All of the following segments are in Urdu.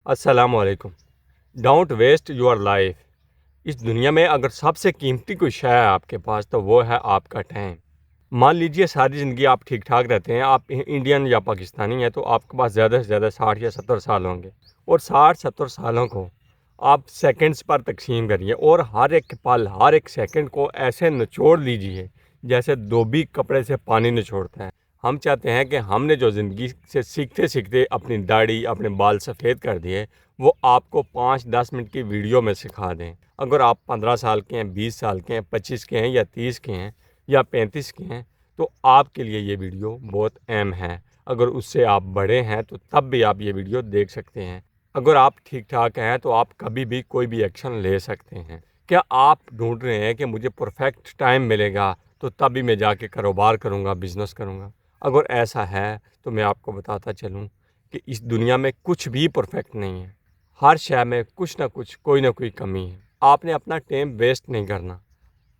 السلام علیکم۔ Don't waste your life. اس دنیا میں اگر سب سے قیمتی کوئی شے ہے آپ کے پاس تو وہ ہے آپ کا ٹائم۔ مان لیجئے ساری زندگی آپ ٹھیک ٹھاک رہتے ہیں، آپ انڈین یا پاکستانی ہیں، تو آپ کے پاس زیادہ سے زیادہ 60 یا 70 سال ہوں گے، اور 60 70 سالوں کو آپ سیکنڈز پر تقسیم کریے اور ہر ایک پل ہر ایک سیکنڈ کو ایسے نچوڑ لیجئے جیسے دھوبی کپڑے سے پانی نچوڑتا ہے۔ ہم چاہتے ہیں کہ ہم نے جو زندگی سے سیکھتے سیکھتے اپنی داڑھی اپنے بال سفید کر دیے، وہ آپ کو 5 10 منٹ کی ویڈیو میں سکھا دیں۔ اگر آپ 15 سال کے ہیں، 20 سال کے ہیں، 25 کے ہیں یا 30 کے ہیں یا 35 کے ہیں، تو آپ کے لیے یہ ویڈیو بہت اہم ہے۔ اگر اس سے آپ بڑے ہیں تو تب بھی آپ یہ ویڈیو دیکھ سکتے ہیں۔ اگر آپ ٹھیک ٹھاک ہیں تو آپ کبھی بھی کوئی بھی ایکشن لے سکتے ہیں۔ کیا آپ ڈھونڈ رہے ہیں کہ مجھے پرفیکٹ ٹائم ملے گا تو تبھی میں جا کے کاروبار کروں گا، بزنس کروں گا؟ اگر ایسا ہے تو میں آپ کو بتاتا چلوں کہ اس دنیا میں کچھ بھی پرفیکٹ نہیں ہے۔ ہر شے میں کچھ نہ کچھ کوئی نہ کوئی کمی ہے۔ آپ نے اپنا ٹائم ویسٹ نہیں کرنا۔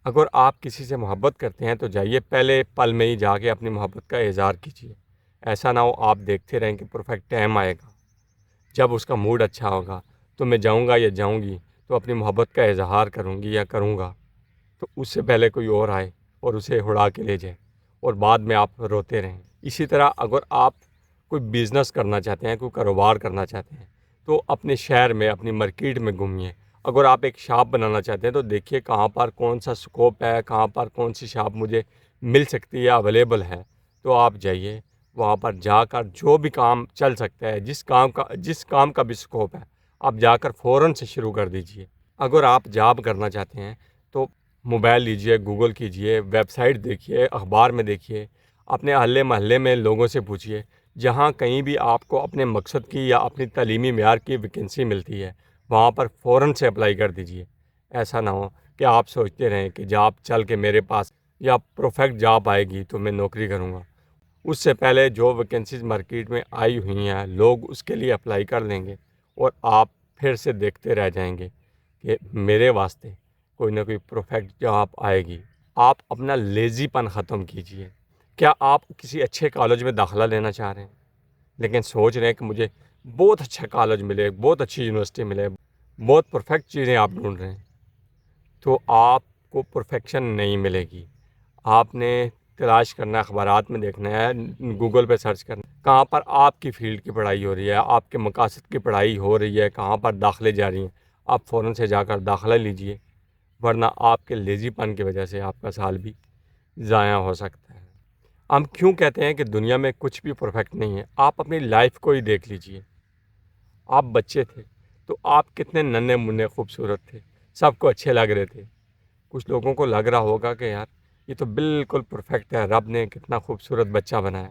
اگر آپ کسی سے محبت کرتے ہیں تو جائیے پہلے پل میں ہی جا کے اپنی محبت کا اظہار کیجیے۔ ایسا نہ ہو آپ دیکھتے رہیں کہ پرفیکٹ ٹائم آئے گا، جب اس کا موڈ اچھا ہوگا تو میں جاؤں گا یا جاؤں گی تو اپنی محبت کا اظہار کروں گی یا کروں گا، تو اس سے پہلے کوئی اور آئے اور اسے اڑا کے لے جائے اور بعد میں آپ روتے رہیں۔ اسی طرح اگر آپ کوئی بزنس کرنا چاہتے ہیں، کوئی کاروبار کرنا چاہتے ہیں، تو اپنے شہر میں اپنی مارکیٹ میں گھومیے۔ اگر آپ ایک شاپ بنانا چاہتے ہیں تو دیکھیے کہاں پر کون سا سکوپ ہے، کہاں پر کون سی شاپ مجھے مل سکتی ہے، اویلیبل ہے، تو آپ جائیے وہاں پر جا کر جو بھی کام چل سکتا ہے، جس کام کا بھی سکوپ ہے، آپ جا کر فوراً سے شروع کر دیجیے۔ اگر آپ جاب کرنا چاہتے ہیں تو موبائل لیجئے، گوگل کیجئے، ویب سائٹ دیکھیے، اخبار میں دیکھیے، اپنے اہل محلے میں لوگوں سے پوچھیے، جہاں کہیں بھی آپ کو اپنے مقصد کی یا اپنی تعلیمی معیار کی ویکنسی ملتی ہے وہاں پر فوراً سے اپلائی کر دیجیے۔ ایسا نہ ہو کہ آپ سوچتے رہیں کہ جاب چل کے میرے پاس یا پرفیکٹ جاب آئے گی تو میں نوکری کروں گا۔ اس سے پہلے جو ویکنسیز مارکیٹ میں آئی ہوئی ہیں لوگ اس کے لیے اپلائی کر لیں گے اور آپ پھر سے دیکھتے رہ جائیں گے کہ میرے واسطے کوئی نہ کوئی پرفیکٹ جاب آئے گی۔ آپ اپنا لیزی پن ختم کیجئے۔ کیا آپ کسی اچھے کالج میں داخلہ لینا چاہ رہے ہیں لیکن سوچ رہے ہیں کہ مجھے بہت اچھا کالج ملے، بہت اچھی یونیورسٹی ملے، بہت پرفیکٹ چیزیں آپ ڈھونڈ رہے ہیں، تو آپ کو پرفیکشن نہیں ملے گی۔ آپ نے تلاش کرنا ہے، اخبارات میں دیکھنا ہے، گوگل پہ سرچ کرنا ہے کہاں پر آپ کی فیلڈ کی پڑھائی ہو رہی ہے، آپ کے مقاصد کی پڑھائی ہو رہی ہے، کہاں پر داخلے جاری ہیں، آپ فوراً سے جا کر داخلہ لیجئے، ورنہ آپ کے لیزی پن کی وجہ سے آپ کا سال بھی ضائع ہو سکتا ہے۔ ہم کیوں کہتے ہیں کہ دنیا میں کچھ بھی پرفیکٹ نہیں ہے؟ آپ اپنی لائف کو ہی دیکھ لیجئے۔ آپ بچے تھے تو آپ کتنے ننھے منھے خوبصورت تھے، سب کو اچھے لگ رہے تھے۔ کچھ لوگوں کو لگ رہا ہوگا کہ یار یہ تو بالکل پرفیکٹ ہے، رب نے کتنا خوبصورت بچہ بنایا۔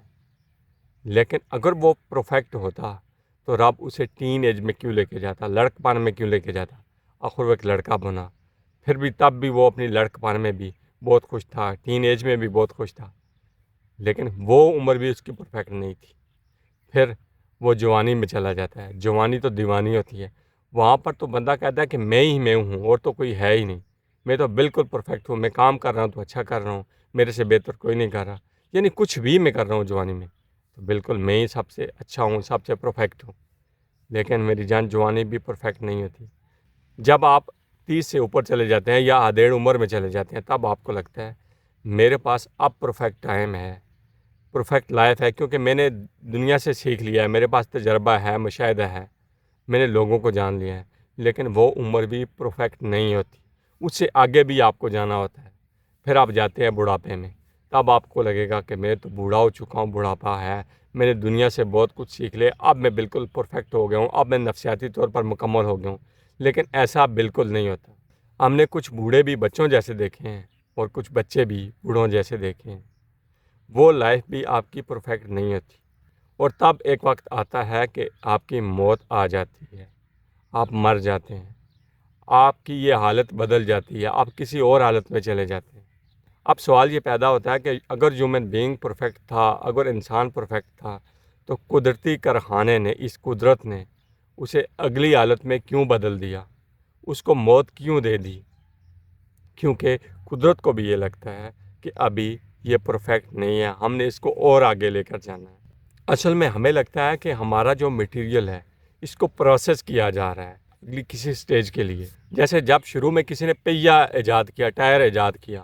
لیکن اگر وہ پرفیکٹ ہوتا تو رب اسے ٹین ایج میں کیوں لے کے جاتا، لڑک پن میں کیوں لے کے جاتا؟ آخر وہ ایک لڑکا بنا، پھر بھی تب بھی وہ اپنی لڑک پن میں بھی بہت خوش تھا، ٹین ایج میں بھی بہت خوش تھا، لیکن وہ عمر بھی اس کی پرفیکٹ نہیں تھی۔ پھر وہ جوانی میں چلا جاتا ہے۔ جوانی تو دیوانی ہوتی ہے، وہاں پر تو بندہ کہتا ہے کہ میں ہی میں ہوں اور تو کوئی ہے ہی نہیں، میں تو بالکل پرفیکٹ ہوں، میں کام کر رہا ہوں تو اچھا کر رہا ہوں، میرے سے بہتر کوئی نہیں کر رہا، یعنی کچھ بھی میں کر رہا ہوں جوانی میں تو بالکل میں ہی سب سے اچھا ہوں، سب سے پرفیکٹ ہوں۔ لیکن میری جان جوانی بھی پرفیکٹ نہیں ہوتی۔ جب آپ 30 سے اوپر چلے جاتے ہیں یا آدھیڑ عمر میں چلے جاتے ہیں تب آپ کو لگتا ہے میرے پاس اب پرفیکٹ ٹائم ہے، پرفیکٹ لائف ہے، کیونکہ میں نے دنیا سے سیکھ لیا ہے، میرے پاس تجربہ ہے، مشاہدہ ہے، میں نے لوگوں کو جان لیا ہے۔ لیکن وہ عمر بھی پرفیکٹ نہیں ہوتی، اس سے آگے بھی آپ کو جانا ہوتا ہے۔ پھر آپ جاتے ہیں بڑھاپے میں، تب آپ کو لگے گا کہ میں تو بوڑھا ہو چکا ہوں، بڑھاپا ہے، میں نے دنیا سے بہت کچھ سیکھ لیا، اب میں بالکل پرفیکٹ ہو گیا ہوں، اب میں نفسیاتی طور پر مکمل ہو گیا ہوں۔ لیکن ایسا بالکل نہیں ہوتا۔ ہم نے کچھ بوڑھے بھی بچوں جیسے دیکھے ہیں اور کچھ بچے بھی بوڑھوں جیسے دیکھے ہیں۔ وہ لائف بھی آپ کی پرفیکٹ نہیں ہوتی، اور تب ایک وقت آتا ہے کہ آپ کی موت آ جاتی ہے، آپ مر جاتے ہیں، آپ کی یہ حالت بدل جاتی ہے، آپ کسی اور حالت میں چلے جاتے ہیں۔ اب سوال یہ پیدا ہوتا ہے کہ اگر ہیومن بینگ پرفیکٹ تھا، اگر انسان پرفیکٹ تھا، تو قدرتی کارخانے نے، اس قدرت نے اسے اگلی حالت میں کیوں بدل دیا، اس کو موت کیوں دے دی؟ کیونکہ قدرت کو بھی یہ لگتا ہے کہ ابھی یہ پرفیکٹ نہیں ہے، ہم نے اس کو اور آگے لے کر جانا ہے۔ اصل میں ہمیں لگتا ہے کہ ہمارا جو مٹیریل ہے اس کو پروسیس کیا جا رہا ہے کسی سٹیج کے لیے. جیسے جب شروع میں کسی نے پہیہ ایجاد کیا، ٹائر ایجاد کیا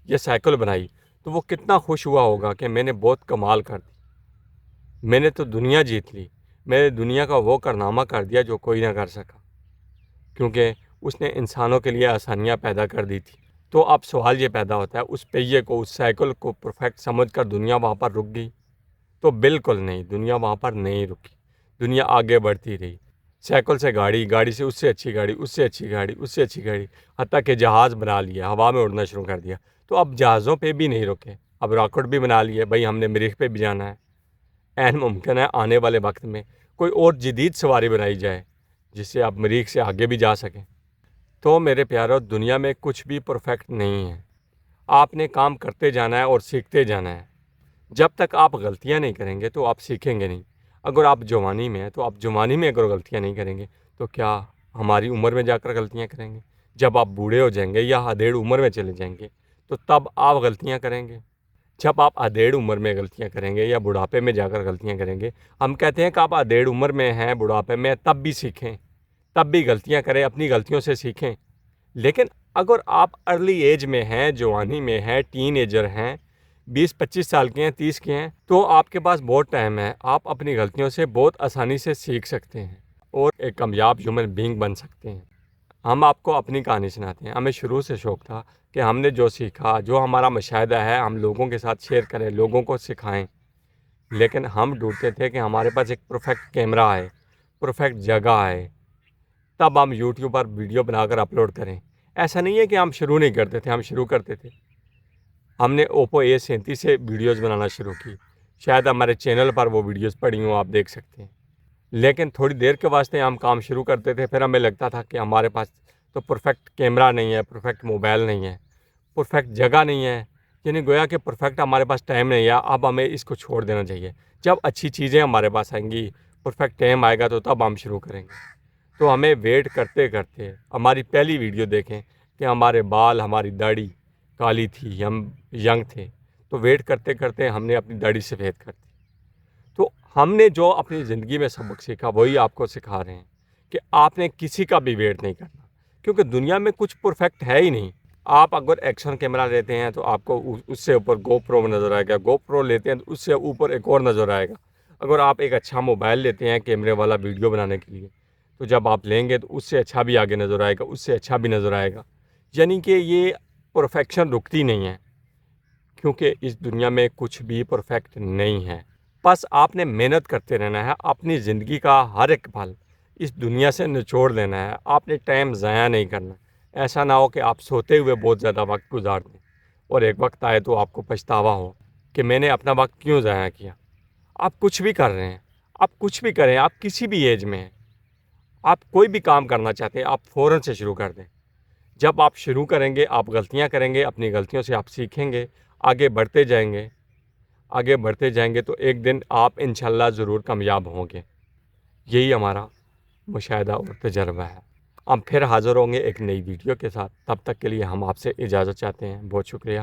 یا سائیکل بنائی، تو وہ کتنا خوش ہوا ہوگا کہ میں نے بہت کمال کر دی، میں نے تو دنیا جیت لی، میں نے دنیا کا وہ کارنامہ کر دیا جو کوئی نہ کر سکا، کیونکہ اس نے انسانوں کے لیے آسانیاں پیدا کر دی تھی. تو اب سوال یہ پیدا ہوتا ہے، اس پہیے کو، اس سائیکل کو پرفیکٹ سمجھ کر دنیا وہاں پر رک گئی؟ تو بالکل نہیں، دنیا وہاں پر نہیں رکی، دنیا آگے بڑھتی رہی. سائیکل سے گاڑی، گاڑی سے اس سے اچھی گاڑی، اس سے اچھی گاڑی، اس سے اچھی گاڑی، حتیٰ کہ جہاز بنا لیا، ہوا میں اڑنا شروع کر دیا. تو اب جہازوں پہ بھی نہیں رکے، اب راکٹ بھی بنا لیے، بھائی ہم نے مریخ پہ بھی جانا ہے. عین ممکن ہے آنے والے وقت میں کوئی اور جدید سواری بنائی جائے جس سے آپ مریخ سے آگے بھی جا سکیں. تو میرے پیارو، دنیا میں کچھ بھی پرفیکٹ نہیں ہے. آپ نے کام کرتے جانا ہے اور سیکھتے جانا ہے. جب تک آپ غلطیاں نہیں کریں گے تو آپ سیکھیں گے نہیں. اگر آپ جوانی میں ہیں تو آپ جوانی میں اگر غلطیاں نہیں کریں گے تو کیا ہماری عمر میں جا کر غلطیاں کریں گے؟ جب آپ بوڑھے ہو جائیں گے یا ادھیڑ عمر میں چلے جائیں گے تو تب آپ غلطیاں کریں گے. جب آپ ادھیڑ عمر میں غلطیاں کریں گے یا بڑھاپے میں جا کر غلطیاں کریں گے، ہم کہتے ہیں کہ آپ ادھیڑ عمر میں ہیں، بڑھاپے میں، تب بھی سیکھیں، تب بھی غلطیاں کریں، اپنی غلطیوں سے سیکھیں. لیکن اگر آپ ارلی ایج میں ہیں، جوانی میں ہیں، ٹین ایجر ہیں، 20-25 سال کے ہیں، 30 کے ہیں، تو آپ کے پاس بہت ٹائم ہے. آپ اپنی غلطیوں سے بہت آسانی سے سیکھ سکتے ہیں اور ایک کامیاب ہیومن بینگ بن سکتے ہیں. ہم آپ کو اپنی کہانی سناتے ہیں. ہمیں شروع سے شوق تھا کہ ہم نے جو سیکھا، جو ہمارا مشاہدہ ہے، ہم لوگوں کے ساتھ شیئر کریں، لوگوں کو سکھائیں. لیکن ہم ڈھونڈتے تھے کہ ہمارے پاس ایک پرفیکٹ کیمرہ آئے، پرفیکٹ جگہ آئے، تب ہم یوٹیوب پر ویڈیو بنا کر اپلوڈ کریں. ایسا نہیں ہے کہ ہم شروع نہیں کرتے تھے، ہم شروع کرتے تھے. ہم نے اوپو A37 سے ویڈیوز بنانا شروع کی. شاید ہمارے چینل پر وہ ویڈیوز پڑی ہوں، آپ دیکھ سکتے ہیں. لیکن تھوڑی دیر کے واسطے ہم کام شروع کرتے تھے، پھر ہمیں لگتا تھا کہ ہمارے پاس تو پرفیکٹ کیمرہ نہیں ہے، پرفیکٹ موبائل نہیں ہے، پرفیکٹ جگہ نہیں ہے، یعنی گویا کہ پرفیکٹ ہمارے پاس ٹائم نہیں ہے. اب ہمیں اس کو چھوڑ دینا چاہیے. جب اچھی چیزیں ہمارے پاس آئیں گی، پرفیکٹ ٹائم آئے گا تو تب ہم شروع کریں گے. تو ہمیں ویٹ کرتے کرتے ہماری پہلی ویڈیو دیکھیں کہ ہمارے بال، ہماری داڑھی کالی تھی، ہم ینگ تھے. تو ویٹ کرتے کرتے ہم نے اپنی داڑھی سفید کر دی. تو ہم نے جو اپنی زندگی میں سبق سیکھا وہی آپ کو سکھا رہے ہیں کہ آپ نے کسی کا بھی ویٹ نہیں کرنا، کیونکہ دنیا میں کچھ پرفیکٹ ہے ہی نہیں. آپ اگر ایکشن کیمرہ لیتے ہیں تو آپ کو اس سے اوپر گو پرو نظر آئے گا، گو پرو لیتے ہیں تو اس سے اوپر ایک اور نظر آئے گا. اگر آپ ایک اچھا موبائل لیتے ہیں کیمرے والا ویڈیو بنانے کے لیے، تو جب آپ لیں گے تو اس سے اچھا بھی آگے نظر آئے گا، اس سے اچھا بھی نظر آئے گا. یعنی کہ یہ پرفیکشن رکتی نہیں ہے، کیونکہ اس دنیا میں کچھ بھی پرفیکٹ نہیں ہے. بس آپ نے محنت کرتے رہنا ہے، اپنی زندگی کا ہر ایک پل اس دنیا سے نچوڑ لینا ہے. آپ نے ٹائم ضائع نہیں کرنا. ایسا نہ ہو کہ آپ سوتے ہوئے بہت زیادہ وقت گزار دیں اور ایک وقت آئے تو آپ کو پچھتاوا ہو کہ میں نے اپنا وقت کیوں ضائع کیا. آپ کچھ بھی کر رہے ہیں، آپ کچھ بھی کریں، آپ کسی بھی ایج میں ہیں، آپ کوئی بھی کام کرنا چاہتے ہیں، آپ فوراً سے شروع کر دیں. جب آپ شروع کریں گے، آپ غلطیاں کریں گے، اپنی غلطیوں سے آپ سیکھیں گے، آگے بڑھتے جائیں گے. آگے بڑھتے جائیں گے تو ایک دن آپ انشاءاللہ ضرور کامیاب ہوں گے. یہی ہمارا مشاہدہ اور تجربہ ہے. ہم پھر حاضر ہوں گے ایک نئی ویڈیو کے ساتھ. تب تک کے لیے ہم آپ سے اجازت چاہتے ہیں. بہت شکریہ.